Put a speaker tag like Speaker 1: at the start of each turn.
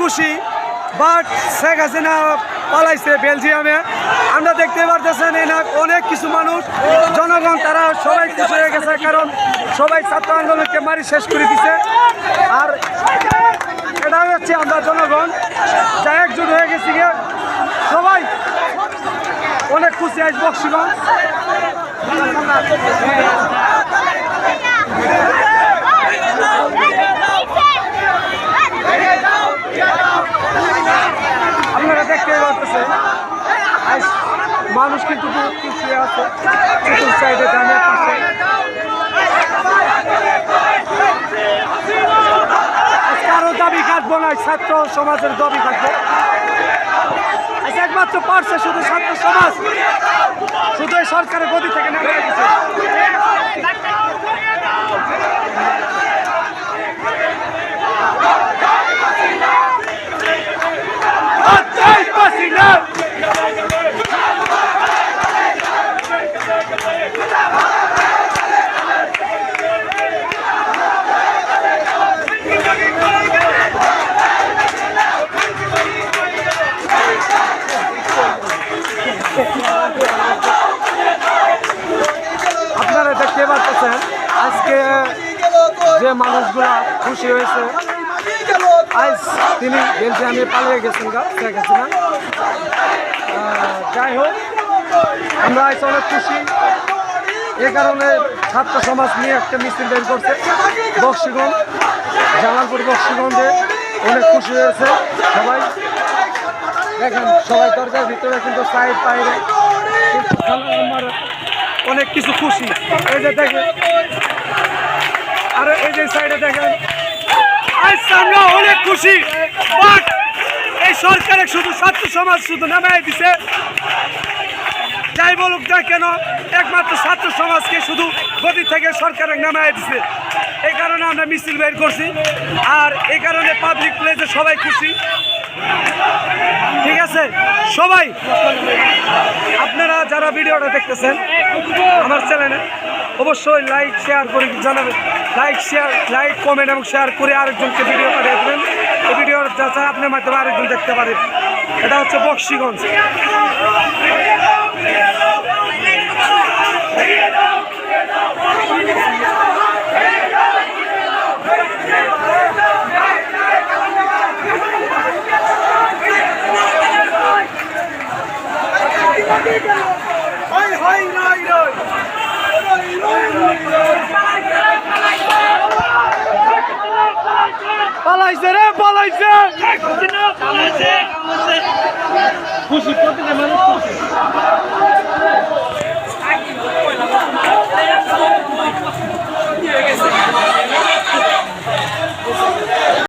Speaker 1: খুশি, বাট শেখ হাসিনা পালাইছে বেলজিয়ামে। আমরা দেখতে পারতেছেন না অনেক কিছু মানুষ জনগণ তারা সবাই খুশি হয়ে গেছে, কারণ সবাই ছাত্র আন্দোলনকে মারি শেষ করে দিছে। আর এটা হচ্ছে আমরা জনগণ যা একজুট হয়ে গেছি গিয়ে সবাই অনেক খুশি আজ বক্সিগঞ্জ। আপনারা দেখতে পাচ্ছেন আজ মানুষ কিন্তু খুশি আছে চতুর্থ সাইডে ডানের পাশে। কারো দাবি কাটবো না, ছাত্র সমাজের দাবি কাটবো। একমাত্র পারছে শুধু ছাত্র সমাজ, শুধু এই সরকারের গদি থেকে নেমে গেছে। আপনারা দেখতে পাচ্ছেন আজকে যে মানুষগুলা খুশি হয়েছে, আজ তিনি বেলজিয়ামে পালিয়ে গেছেন শেখ হাসিনা। যাই হোক, আমরা আজ অনেক খুশি। এ কারণে ছাত্র সমাজ নিয়ে একটা মিছিল বের করছে বক্সিগঞ্জ, জামালপুর বক্সিগঞ্জে। অনেক খুশি হয়েছে সবাই। দেখেন সবাই দরজার ভিতরে কিন্তু সাইড বাইরে অনেক কিছু খুশি। এই যে দেখেন, আর এই যে সাইডে দেখেন আমরা অনেক খুশি। বাট এই সরকারের শুধু ছাত্র সমাজ শুধু নামাই দিছে। যাই বলুক না কেন, একমাত্র ছাত্র সমাজকে শুধু গদি থেকে সরকারের নামাই দিছে। এই কারণে আমরা মিছিল বের করছি, আর এই কারণে পাবলিক প্লেসে সবাই খুশি। ঠিক আছে সবাই, আপনারা যারা ভিডিওটা দেখতেছেন আমার চ্যানেলে অবশ্যই লাইক শেয়ার করে জানাবেন। লাইক কমেন্ট এবং শেয়ার করে আরেকজনকে ভিডিও পাঠিয়ে দেবেন। এই ভিডিওর যাতে আপনার মাধ্যমে আরেকজন দেখতে পারেন। এটা হচ্ছে বক্সিগঞ্জ। পালাইছে রে, পালাইছে খুশি, প্রতিটা মানুষ খুশি।